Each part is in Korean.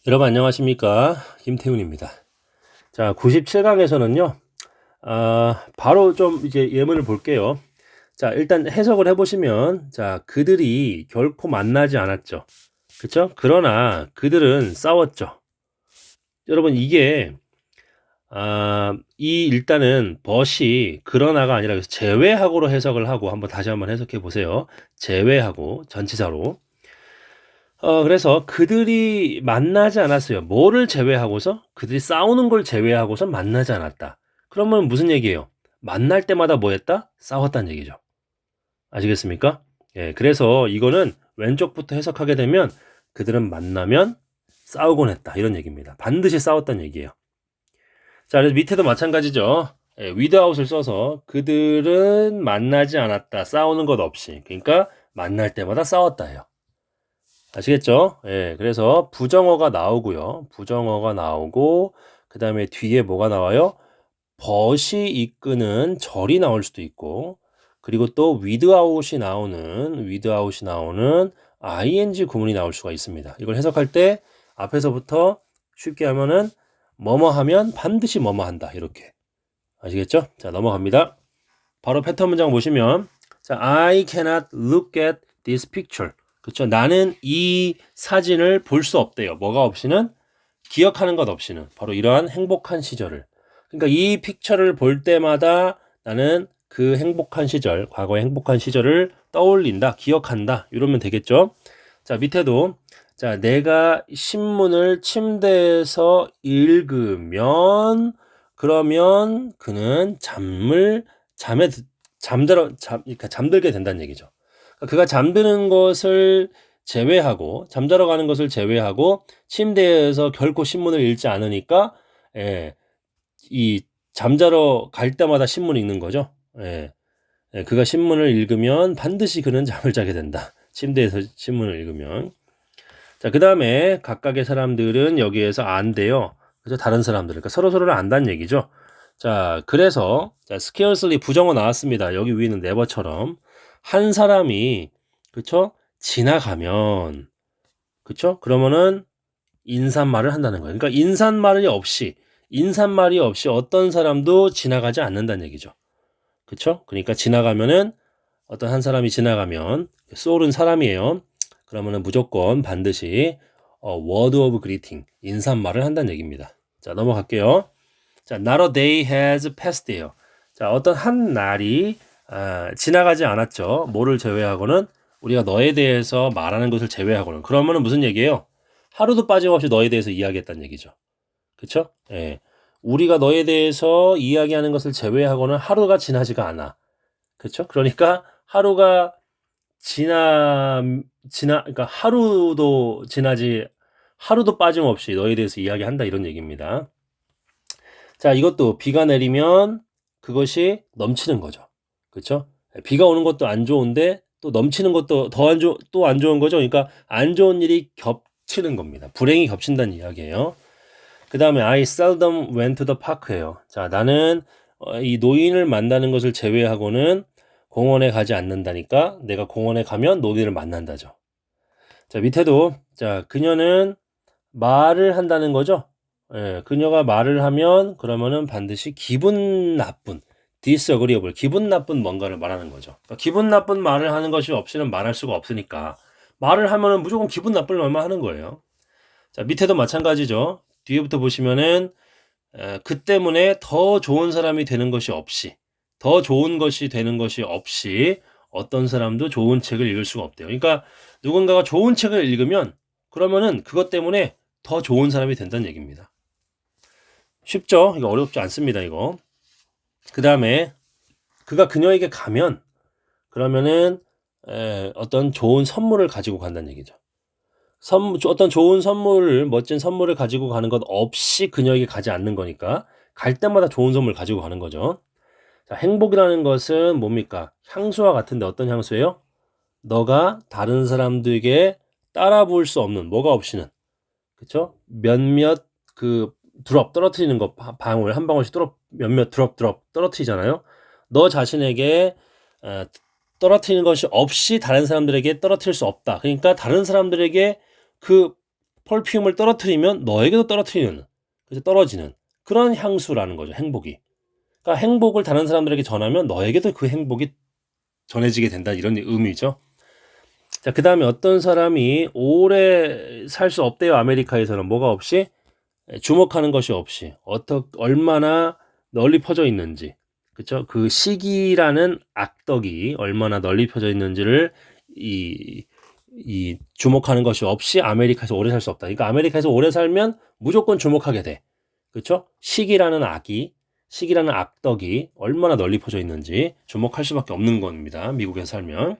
여러분 안녕하십니까? 김태훈입니다. 자, 97강에서는요, 바로 좀 이제 예문을 볼게요. 자, 일단 해석을 해보시면, 자, 그들이 결코 만나지 않았죠. 그쵸? 그러나 그들은 싸웠죠. 여러분, 이게, 이 일단은 벗이 그러나가 아니라 제외하고로 해석을 하고 다시 한번 해석해 보세요. 제외하고 전치사로. 그래서 그들이 만나지 않았어요. 뭐를 제외하고서? 그들이 싸우는 걸 제외하고서 만나지 않았다. 그러면 무슨 얘기예요? 만날 때마다 뭐 했다? 싸웠다는 얘기죠. 아시겠습니까? 예, 그래서 이거는 왼쪽부터 해석하게 되면 그들은 만나면 싸우곤 했다. 이런 얘기입니다. 반드시 싸웠다는 얘기예요. 자, 그래서 밑에도 마찬가지죠. 예, without을 써서 그들은 만나지 않았다. 싸우는 것 없이. 그러니까 만날 때마다 싸웠다예요. 아시겠죠? 예, 그래서 부정어가 나오고요. 부정어가 나오고, 그 다음에 뒤에 뭐가 나와요? 벗이 이끄는 절이 나올 수도 있고, 그리고 또 without이 나오는 ing 구문이 나올 수가 있습니다. 이걸 해석할 때 앞에서부터 쉽게 하면은 뭐뭐 하면 반드시 뭐뭐 한다. 이렇게. 아시겠죠? 자, 넘어갑니다. 바로 패턴 문장 보시면, 자, I cannot look at this picture. 그렇죠? 나는 이 사진을 볼 수 없대요. 뭐가 없이는? 기억하는 것 없이는. 바로 이러한 행복한 시절을. 그러니까 이 픽처를 볼 때마다 나는 그 행복한 시절, 과거의 행복한 시절을 떠올린다, 기억한다. 이러면 되겠죠? 자, 밑에도 자, 내가 신문을 침대에서 읽으면 그러면 그는 그러니까 잠들게 된다는 얘기죠. 그러니까 그가 잠드는 것을 제외하고 잠자러 가는 것을 제외하고 침대에서 결코 신문을 읽지 않으니까 예, 이 잠자러 갈 때마다 신문 읽는 거죠. 예, 예, 그가 신문을 읽으면 반드시 그는 잠을 자게 된다. 침대에서 신문을 읽으면. 자, 그 다음에 각각의 사람들은 여기에서 안돼요. 그래서 다른 사람들, 그러니까 서로서로를 안다는 얘기죠. 자, 그래서 자, scarcely 부정어 나왔습니다. 여기 위에는 never처럼 한 사람이 그쵸? 지나가면 그쵸? 그러면은 인사말을 한다는 거예요. 그러니까 인사말이 없이 어떤 사람도 지나가지 않는다는 얘기죠. 그쵸? 그러니까 지나가면은 어떤 한 사람이 지나가면 soul은 사람이에요. 그러면은 무조건 반드시 word of greeting 인사말을 한다는 얘기입니다. 자, 넘어갈게요. 자, not a day has passed예요. 자, 어떤 한 날이 지나가지 않았죠. 뭐를 제외하고는 우리가 너에 대해서 말하는 것을 제외하고는 그러면은 무슨 얘기예요? 하루도 빠짐없이 너에 대해서 이야기했다는 얘기죠. 그쵸? 예. 우리가 너에 대해서 이야기하는 것을 제외하고는 하루가 지나지가 않아. 그쵸? 그러니까 하루가 그러니까 하루도 빠짐없이 너에 대해서 이야기한다 이런 얘기입니다. 자, 이것도 비가 내리면 그것이 넘치는 거죠. 그렇죠? 비가 오는 것도 안 좋은데 또 넘치는 것도 또 안 좋은 거죠. 그러니까 안 좋은 일이 겹치는 겁니다. 불행이 겹친다는 이야기예요. 그 다음에 I seldom went to the park예요. 자, 나는 이 노인을 만나는 것을 제외하고는 공원에 가지 않는다니까 내가 공원에 가면 노인을 만난다죠. 자, 밑에도 자, 그녀는 말을 한다는 거죠. 예, 그녀가 말을 하면 그러면은 반드시 기분 나쁜 disagreeable 기분 나쁜 뭔가를 말하는 거죠. 그러니까 기분 나쁜 말을 하는 것이 없이는 말할 수가 없으니까 말을 하면은 무조건 기분 나쁜 말만 하는 거예요. 자, 밑에도 마찬가지죠. 뒤에부터 보시면은 그 때문에 더 좋은 사람이 되는 것이 없이 더 좋은 것이 되는 것이 없이 어떤 사람도 좋은 책을 읽을 수가 없대요. 그러니까 누군가가 좋은 책을 읽으면 그러면은 그것 때문에 더 좋은 사람이 된다는 얘기입니다. 쉽죠? 이거 어렵지 않습니다, 이거. 그 다음에 그가 그녀에게 가면 그러면은 어떤 좋은 선물을 가지고 간다는 얘기죠. 어떤 좋은 선물을 멋진 선물을 가지고 가는 것 없이 그녀에게 가지 않는 거니까 갈 때마다 좋은 선물 가지고 가는 거죠. 자, 행복이라는 것은 뭡니까? 향수와 같은데 어떤 향수예요? 너가 다른 사람들에게 따라 부을 수 없는 뭐가 없이는 그쵸? 몇몇 그 드롭 떨어뜨리는 거 방울 한 방울씩 몇몇 드롭 떨어뜨리잖아요. 너 자신에게 어, 떨어뜨리는 것이 없이 다른 사람들에게 떨어뜨릴 수 없다. 그러니까 다른 사람들에게 그 펄퓸을 떨어뜨리면 너에게도 떨어뜨리는, 그래서 떨어지는 그런 향수라는 거죠. 행복이. 그러니까 행복을 다른 사람들에게 전하면 너에게도 그 행복이 전해지게 된다, 이런 의미죠. 자, 그 다음에 어떤 사람이 오래 살 수 없대요. 아메리카에서는 뭐가 없이? 주목하는 것이 없이 얼마나 널리 퍼져 있는지, 그쵸? 그 시기라는 악덕이 얼마나 널리 퍼져 있는지를 이 주목하는 것이 없이 아메리카에서 오래 살 수 없다. 그러니까 아메리카에서 오래 살면 무조건 주목하게 돼. 그쵸? 시기라는 악덕이 얼마나 널리 퍼져 있는지 주목할 수밖에 없는 겁니다. 미국에서 살면.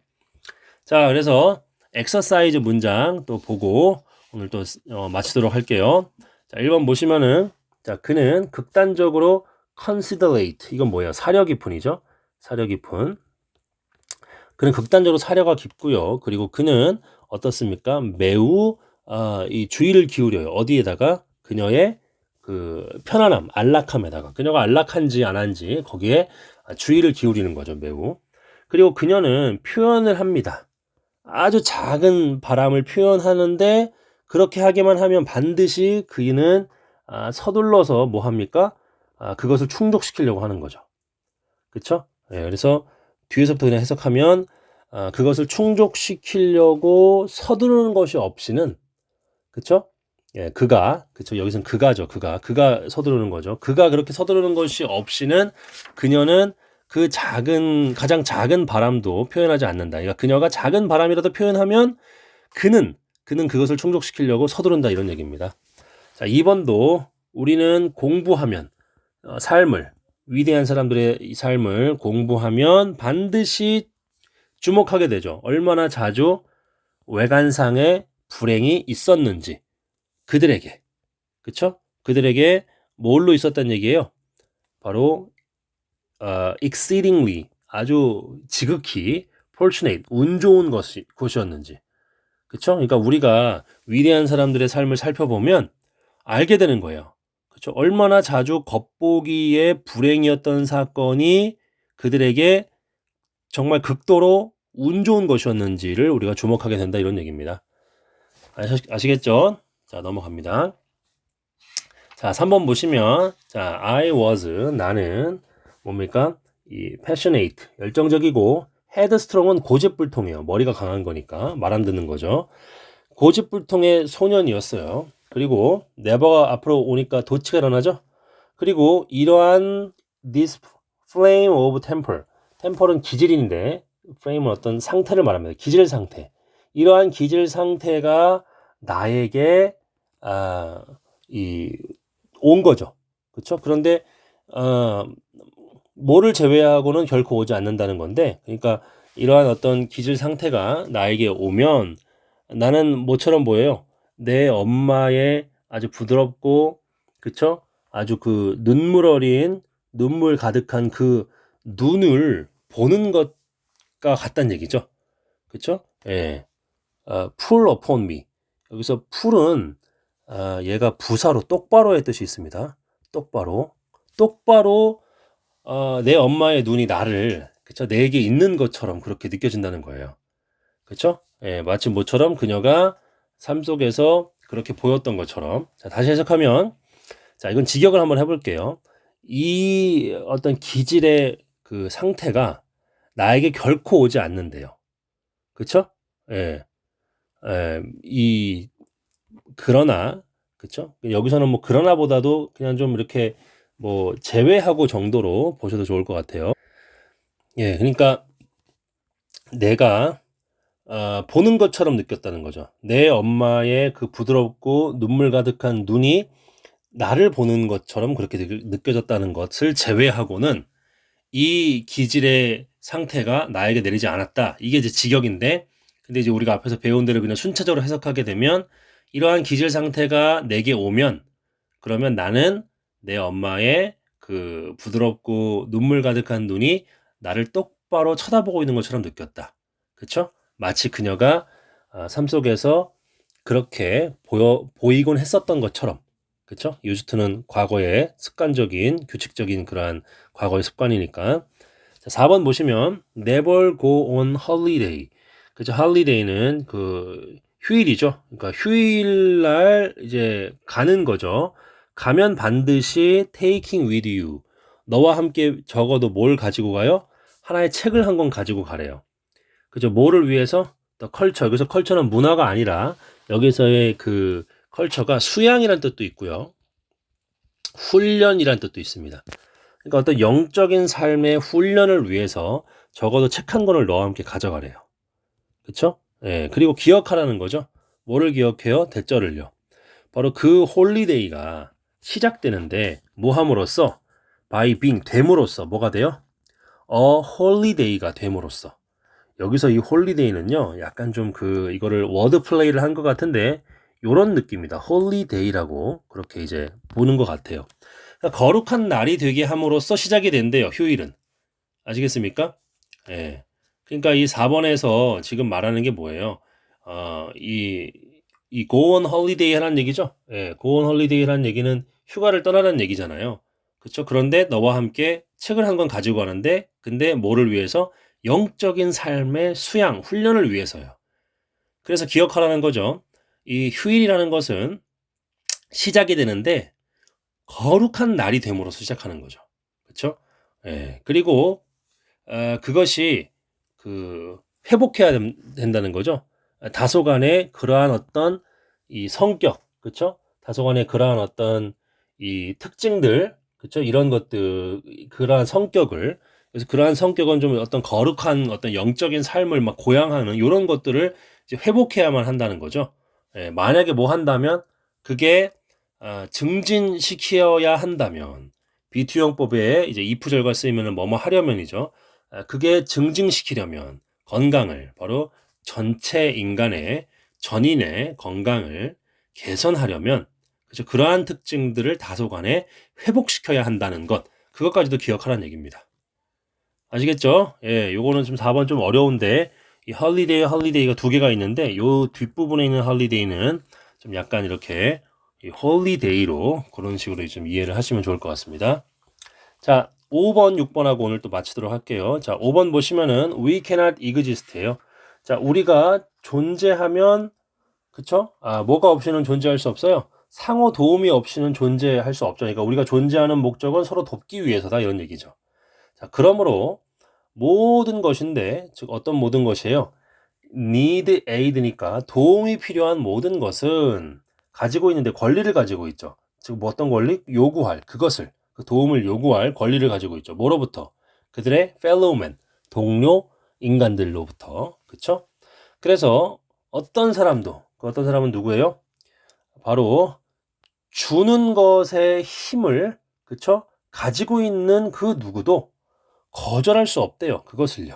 자, 그래서 엑서사이즈 문장 또 보고 오늘 또 마치도록 할게요. 자, 1번 보시면은, 자, 그는 극단적으로 considerate, 이건 뭐예요? 사려 깊은이죠. 사려 깊은. 그는 극단적으로 사려가 깊고요. 그리고 그는 어떻습니까? 매우 이 주의를 기울여요. 어디에다가? 그녀의 그 편안함, 안락함에다가. 그녀가 안락한지 안 한지 거기에 주의를 기울이는 거죠. 매우. 그리고 그녀는 표현을 합니다. 아주 작은 바람을 표현하는데, 그렇게 하기만 하면 반드시 그이는 서둘러서 뭐 합니까? 그것을 충족시키려고 하는 거죠. 그쵸? 예, 그래서 뒤에서부터 그냥 해석하면 그것을 충족시키려고 서두르는 것이 없이는, 그쵸? 예, 그쵸? 여기서는 그가죠. 그가 서두르는 거죠. 그가 그렇게 서두르는 것이 없이는 그녀는 가장 작은 바람도 표현하지 않는다. 그러니까 그녀가 작은 바람이라도 표현하면 그는 그것을 충족시키려고 서두른다, 이런 얘기입니다. 자, 2번도 우리는 공부하면 위대한 사람들의 이 삶을 공부하면 반드시 주목하게 되죠. 얼마나 자주 외관상의 불행이 있었는지 그들에게, 그쵸? 그들에게 뭘로 있었단 얘기예요? 바로 exceedingly, 아주 지극히 fortunate, 운 좋은 곳이었는지. 그쵸? 그러니까 우리가 위대한 사람들의 삶을 살펴보면 알게 되는 거예요. 그쵸? 얼마나 자주 겉보기에 불행이었던 사건이 그들에게 정말 극도로 운 좋은 것이었는지를 우리가 주목하게 된다, 이런 얘기입니다. 아시겠죠? 자, 넘어갑니다. 자, 3번 보시면, 자, I was, 나는 뭡니까? 이 passionate, 열정적이고, headstrong은 고집불통이에요. 머리가 강한 거니까 말 안 듣는 거죠. 고집불통의 소년이었어요. 그리고 never가 앞으로 오니까 도치가 일어나죠. 그리고 이러한 this flame of temper, temper은 기질인데 flame은 어떤 상태를 말합니다. 기질 상태. 이러한 기질 상태가 나에게 온 거죠. 그렇죠? 그런데 뭐를 제외하고는 결코 오지 않는다는 건데, 그러니까 이러한 어떤 기질 상태가 나에게 오면 나는 뭐처럼 보여요? 내 엄마의 아주 부드럽고, 그쵸? 아주 그 눈물 가득한 그 눈을 보는 것과 같다는 얘기죠. 그쵸? 예. pull upon me. 여기서 pull은 얘가 부사로 똑바로의 뜻이 있습니다. 똑바로 내 엄마의 눈이 나를, 그쵸? 내게 있는 것처럼 그렇게 느껴진다는 거예요. 그쵸? 예, 마치 모처럼 그녀가 삶 속에서 그렇게 보였던 것처럼. 자, 다시 해석하면, 자, 이건 직역을 한번 해볼게요. 이 어떤 기질의 그 상태가 나에게 결코 오지 않는데요. 그쵸? 예, 그러나, 그쵸? 여기서는 뭐 그러나보다도 그냥 좀 이렇게 뭐 제외하고 정도로 보셔도 좋을 것 같아요. 예, 그러니까 내가 보는 것처럼 느꼈다는 거죠. 내 엄마의 그 부드럽고 눈물 가득한 눈이 나를 보는 것처럼 그렇게 느껴졌다는 것을 제외하고는 이 기질의 상태가 나에게 내리지 않았다. 이게 이제 직역인데, 근데 이제 우리가 앞에서 배운 대로 그냥 순차적으로 해석하게 되면, 이러한 기질 상태가 내게 오면, 그러면 나는 내 엄마의 그 부드럽고 눈물 가득한 눈이 나를 똑바로 쳐다보고 있는 것처럼 느꼈다. 그쵸? 마치 그녀가 삶 속에서 그렇게 보이곤 했었던 것처럼. 그쵸? 유스트는 과거의 습관적인, 규칙적인 그러한 과거의 습관이니까. 자, 4번 보시면 never go on holiday. 그죠? holiday는 그 휴일이죠. 그러니까 휴일날 이제 가는 거죠. 가면 반드시 taking with you. 너와 함께 적어도 뭘 가지고 가요? 하나의 책을 한 권 가지고 가래요. 그죠? 뭐를 위해서? The culture. 여기서 컬처는 문화가 아니라 여기서의 그 컬처가 수양이란 뜻도 있고요. 훈련이란 뜻도 있습니다. 그러니까 어떤 영적인 삶의 훈련을 위해서 적어도 책 한 권을 너와 함께 가져가래요. 그쵸? 예, 그리고 기억하라는 거죠. 뭐를 기억해요? 대절을요. 바로 그 홀리데이가 시작되는데 뭐 함으로써? by being 됨으로써 뭐가 돼요? a holiday가 됨으로써. 여기서 이 홀리데이는요, 약간 좀 이거를 워드 플레이를 한 것 같은데, 요런 느낌이다. 홀리데이라고 그렇게 이제 보는 것 같아요. 그러니까 거룩한 날이 되게 함으로써 시작이 된대요, 휴일은. 아시겠습니까? 예. 그러니까 이 4번에서 지금 말하는 게 뭐예요? 이 go on holiday 하라는 얘기죠? 예, go on holiday 라는 얘기는 휴가를 떠나라는 얘기잖아요. 그쵸? 그런데 너와 함께 책을 한 권 가지고 가는데, 근데 뭐를 위해서? 영적인 삶의 수양, 훈련을 위해서요. 그래서 기억하라는 거죠. 이 휴일이라는 것은 시작이 되는데, 거룩한 날이 됨으로써 시작하는 거죠. 그쵸? 예, 그리고 그것이 회복해야 된다는 거죠. 다소간의 그러한 어떤 이 성격, 그쵸? 다소간의 그러한 어떤 이 특징들, 그쵸? 이런 것들, 그러한 성격을, 그래서 그러한 성격은 좀 어떤 거룩한 어떤 영적인 삶을 막 고양하는 이런 것들을 이제 회복해야만 한다는 거죠. 예, 만약에 뭐 한다면 그게 증진시켜야 한다면 비투영법에 이제 이프절과 쓰이면은 뭐뭐 하려면이죠. 그게 증진시키려면 건강을 바로 전체 인간의 전인의 건강을 개선하려면 그죠? 그러한 특징들을 다소간에 회복시켜야 한다는 것 그것까지도 기억하라는 얘기입니다. 아시겠죠? 예, 요거는 좀 4번 좀 어려운데 이 헐리데이가 두 개가 있는데 요 뒷부분에 있는 헐리데이는 좀 약간 이렇게 이 홀리데이로 그런 식으로 좀 이해를 하시면 좋을 것 같습니다. 자, 5번, 6번하고 오늘 또 마치도록 할게요. 자, 5번 보시면은 we cannot exist예요. 자, 우리가 존재하면 그쵸? 뭐가 없이는 존재할 수 없어요. 상호 도움이 없이는 존재할 수 없죠. 그러니까 우리가 존재하는 목적은 서로 돕기 위해서다 이런 얘기죠. 자, 그러므로 모든 것인데 즉 어떤 모든 것이에요? need aid니까 도움이 필요한 모든 것은 가지고 있는데 권리를 가지고 있죠. 즉 뭐 어떤 권리? 요구할 그것을 그 도움을 요구할 권리를 가지고 있죠. 뭐로부터? 그들의 fellowman 동료 인간들로부터 그쵸? 그래서 어떤 사람도 그 어떤 사람은 누구예요? 바로 주는 것의 힘을 그쵸? 가지고 있는 그 누구도 거절할 수 없대요. 그것을요.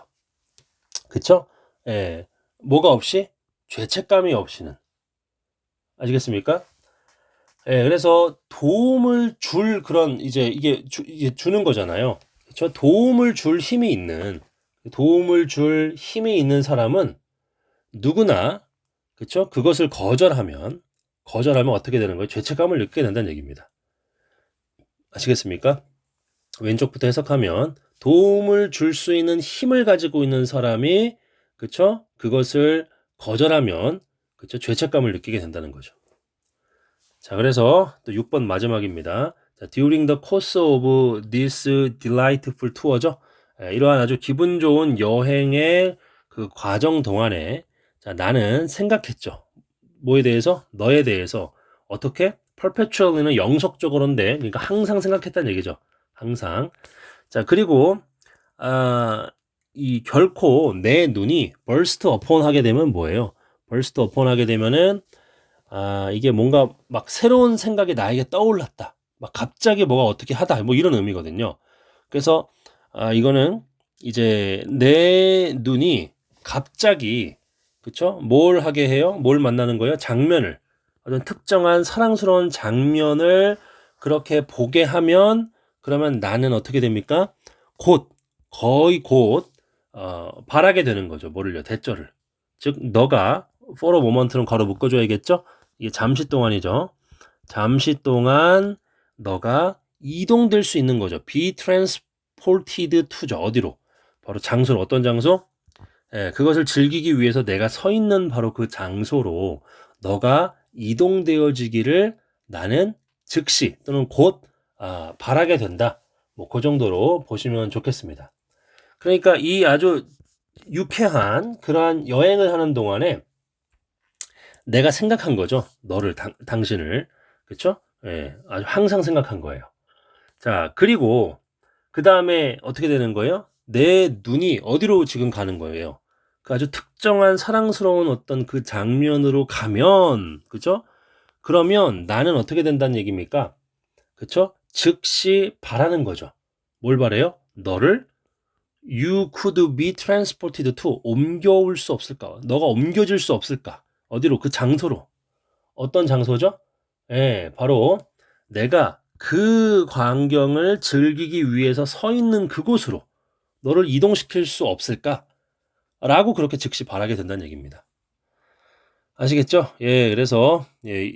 그쵸? 예. 뭐가 없이? 죄책감이 없이는. 아시겠습니까? 예, 그래서 도움을 줄 그런 이게 주는 거잖아요. 그쵸? 도움을 줄 힘이 있는 사람은 누구나 그쵸? 그것을 거절하면 어떻게 되는 거예요? 죄책감을 느끼게 된다는 얘기입니다. 아시겠습니까? 왼쪽부터 해석하면 도움을 줄 수 있는 힘을 가지고 있는 사람이 그쵸? 그것을 거절하면 그쵸? 죄책감을 느끼게 된다는 거죠. 자, 그래서 또 6번 마지막입니다. 자, during the course of this delightful tour죠. 이러한 아주 기분 좋은 여행의 그 과정 동안에 자, 나는 생각했죠. 뭐에 대해서? 너에 대해서. 어떻게? perpetually는 영속적으로인데, 그러니까 항상 생각했다는 얘기죠. 항상. 자, 그리고 이 결코 내 눈이 burst upon 하게 되면 뭐예요? burst upon 하게 되면은 이게 뭔가 막 새로운 생각이 나에게 떠올랐다. 막 갑자기 뭐가 어떻게 하다. 뭐 이런 의미거든요. 그래서 이거는 이제 내 눈이 갑자기 그쵸? 뭘 하게 해요? 뭘 만나는 거예요? 장면을 어떤 특정한 사랑스러운 장면을 그렇게 보게 하면 그러면 나는 어떻게 됩니까? 거의 곧 바라게 되는 거죠. 뭐를요? 대절을. 즉 너가 for a moment는 괄호 묶어줘야겠죠? 이게 잠시 동안이죠. 잠시 동안 너가 이동될 수 있는 거죠. be transported to죠. 어디로? 바로 장소로. 어떤 장소? 그것을 즐기기 위해서 내가 서 있는 바로 그 장소로 너가 이동되어지기를 나는 즉시 또는 곧 바라게 된다. 뭐 그 정도로 보시면 좋겠습니다. 그러니까 이 아주 유쾌한 그러한 여행을 하는 동안에 내가 생각한 거죠. 너를 당신을. 그쵸? 아주 항상 생각한 거예요. 자, 그리고 그다음에 어떻게 되는 거예요? 내 눈이 어디로 지금 가는 거예요? 그 아주 특정한 사랑스러운 어떤 그 장면으로 가면, 그죠? 그러면 나는 어떻게 된다는 얘기입니까? 그쵸? 즉시 바라는 거죠. 뭘 바래요? 너를 You could be transported to 옮겨올 수 없을까? 너가 옮겨질 수 없을까? 어디로? 그 장소로. 어떤 장소죠? 바로 내가 그 광경을 즐기기 위해서 서 있는 그곳으로 너를 이동시킬 수 없을까? 라고 그렇게 즉시 바라게 된다는 얘기입니다. 아시겠죠? 그래서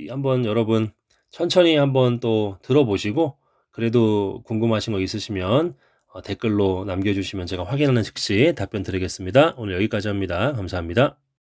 한번 여러분 천천히 한번 또 들어보시고 그래도 궁금하신 거 있으시면 댓글로 남겨주시면 제가 확인하는 즉시 답변 드리겠습니다. 오늘 여기까지 합니다. 감사합니다.